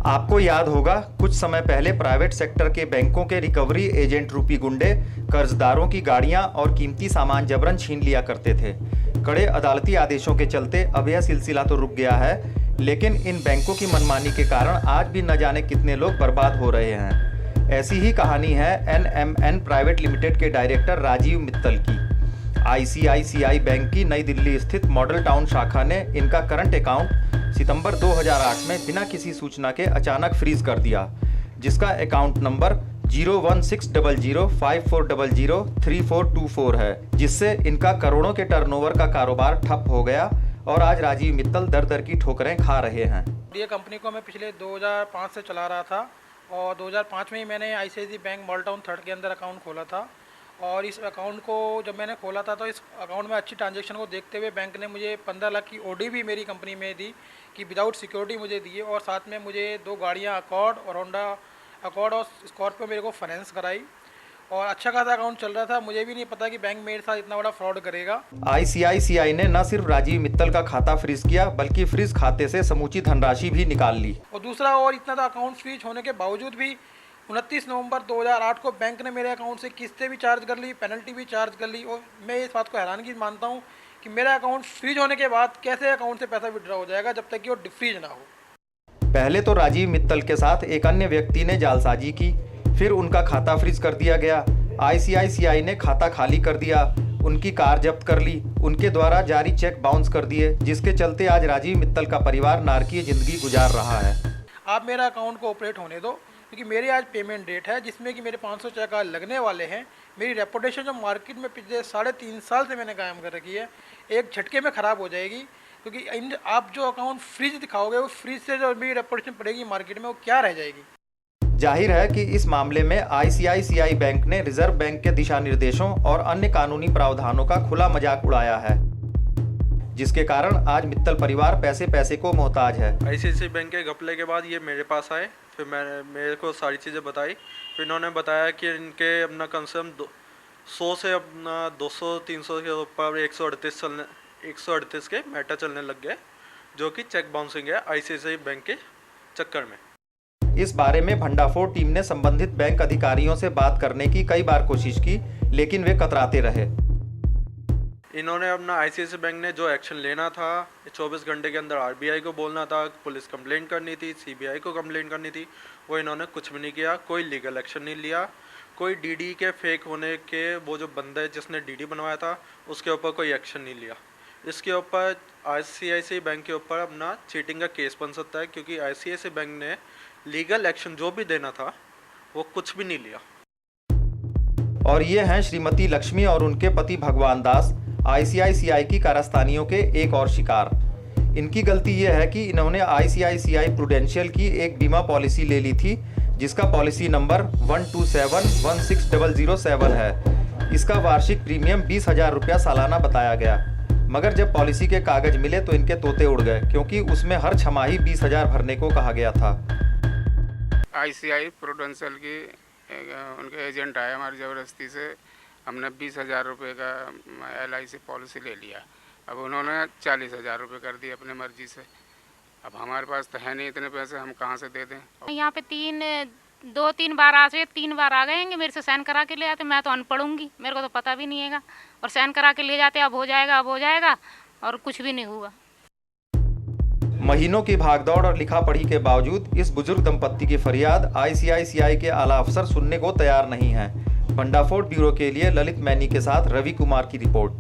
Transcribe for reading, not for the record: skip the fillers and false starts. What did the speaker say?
आपको याद होगा, कुछ समय पहले प्राइवेट सेक्टर के बैंकों के रिकवरी एजेंट रूपी गुंडे कर्जदारों की गाड़ियां और कीमती सामान जबरन छीन लिया करते थे। कड़े अदालती आदेशों के चलते अब यह सिलसिला तो रुक गया है, लेकिन इन बैंकों की मनमानी के कारण आज भी न जाने कितने लोग बर्बाद हो रहे हैं। ऐसी ही कहानी है NMN प्राइवेट लिमिटेड के डायरेक्टर राजीव मित्तल की। ICICI बैंक की नई दिल्ली स्थित मॉडल टाउन शाखा ने इनका करंट अकाउंट सितंबर 2008 में बिना किसी सूचना के अचानक फ्रीज कर दिया, जिसका अकाउंट नंबर 0160054003424 है, जिससे इनका करोड़ों के टर्नओवर का कारोबार ठप हो गया और आज राजीव मित्तल दर दर की ठोकरें खा रहे हैं। ये कंपनी को मैं पिछले 2005 से चला रहा था और 2005 में ही मैंने ICICI बैंक मॉडल टाउन 3 के अंदर अकाउंट खोला था। और इस अकाउंट को जब मैंने खोला था तो इस अकाउंट में अच्छी ट्रांजैक्शन को देखते हुए बैंक ने मुझे 15 लाख की OD भी मेरी कंपनी में दी कि विदाउट सिक्योरिटी मुझे दिए, और साथ में मुझे 2 गाड़ियां अकॉर्ड और होंडा अकॉर्ड और स्कॉर्पियो मेरे को फाइनेंस कराई और अच्छा खासा अकाउंट चल रहा था। मुझे भी नहीं पता कि बैंक मेरे साथ इतना बड़ा फ्रॉड करेगा। ICICI ने न सिर्फ राजीव मित्तल का खाता फ्रीज किया, बल्कि फ्रीज खाते से समूची धनराशि भी निकाल ली। और दूसरा, और इतना तो अकाउंट फ्रीज होने के बावजूद भी 29 नवंबर 2008 को बैंक ने मेरे अकाउंट से किस्तें भी चार्ज कर ली, पेनल्टी भी चार्ज कर ली। और मैं इस बात को हैरानगी मानता हूँ कि मेरा अकाउंट फ्रीज होने के बाद कैसे अकाउंट से पैसा विड्रॉ हो जाएगा जब तक कि वो डिफ्रीज ना हो। पहले तो राजीव मित्तल के साथ एक अन्य व्यक्ति ने जालसाजी की, फिर उनका खाता फ्रीज कर दिया गया। ICICI ने खाता खाली कर दिया, उनकी कार जब्त कर ली, उनके द्वारा जारी चेक बाउंस कर दिए, जिसके चलते आज राजीव मित्तल का परिवार नारकीय जिंदगी गुजार रहा है। आप मेरा अकाउंट को ऑपरेट होने दो, क्योंकि मेरी आज पेमेंट डेट है जिसमें कि मेरे 500 चेक आज लगने वाले हैं। मेरी रेपुटेशन जो मार्केट में पिछले 3.5 साल से मैंने कायम कर रखी है, एक झटके में ख़राब हो जाएगी। क्योंकि आप जो अकाउंट फ्रीज दिखाओगे, वो फ्रीज से जो मेरी रेपुटेशन पड़ेगी मार्केट में, वो क्या रह जाएगी। जाहिर है कि इस मामले में ICICI बैंक ने रिजर्व बैंक के दिशा निर्देशों और अन्य कानूनी प्रावधानों का खुला मजाक उड़ाया है, जिसके कारण आज मित्तल परिवार पैसे पैसे को मोहताज है। ICICI बैंक के घपले के बाद ये मेरे पास आए, फिर मेरे को सारी चीज़ें बताई। फिर इन्होंने बताया कि इनके अपना कम से कम 100 से अपना 200-300 के ऊपर 138 के मैटर चलने लग गए, जो कि चेक बाउंसिंग है ICICI बैंक के चक्कर में। इस बारे में भंडाफोड़ टीम ने संबंधित बैंक अधिकारियों से बात करने की कई बार कोशिश की, लेकिन वे कतराते रहे। इन्होंने अपना ICICI बैंक ने जो एक्शन लेना था, 24 घंटे के अंदर RBI को बोलना था, पुलिस कंप्लेंट करनी थी, CBI को कंप्लेंट करनी थी, वो इन्होंने कुछ भी नहीं किया। कोई लीगल एक्शन नहीं लिया, कोई DD के फेक होने के वो जो बंदा जिसने DD बनवाया था उसके ऊपर कोई एक्शन नहीं लिया। इसके ऊपर ICICI बैंक के ऊपर अपना चीटिंग का केस बन सकता है, क्योंकि ICICI बैंक ने लीगल एक्शन जो भी देना था वो कुछ भी नहीं लिया। और ये हैं श्रीमती लक्ष्मी और उनके पति भगवान दास, ICICI की कारस्तानियों के एक और शिकार। इनकी गलती यह है कि इन्होंने ICICI प्रूडेंशियल की एक बीमा पॉलिसी ले ली थी, जिसका पॉलिसी नंबर 127160007 है। इसका वार्षिक प्रीमियम 20,000 रुपया सालाना बताया गया, मगर जब पॉलिसी के कागज मिले तो इनके तोते उड़ गए, क्योंकि उसमें हर छमाही 20,000 भरने को कहा गया था। ICICI प्रूडेंशियल की उनके एजेंट आए हमारी ज़बरदस्ती से, हमने 20,000 रुपये का LIC पॉलिसी ले लिया। अब उन्होंने 40,000 रुपये कर दिए अपनी मर्जी से। अब हमारे पास तो है नहीं इतने पैसे, हम कहाँ से दे दें। यहाँ पे 2-3 बार आ गए, 3 बार आ गए, मेरे से साइन करा के ले आते। मैं तो अनपढ़ूंगी, मेरे को तो पता भी नहीं है, और साइन करा के ले जाते, अब हो जाएगा, अब हो जाएगा, और कुछ भी नहीं हुआ। महीनों की भागदौड़ और लिखा पढ़ी के बावजूद इस बुजुर्ग दंपत्ति की फरियाद ICICI के आला अफसर सुनने को तैयार नहीं हैं। भंडाफोड़ ब्यूरो के लिए ललित मैनी के साथ रवि कुमार की रिपोर्ट।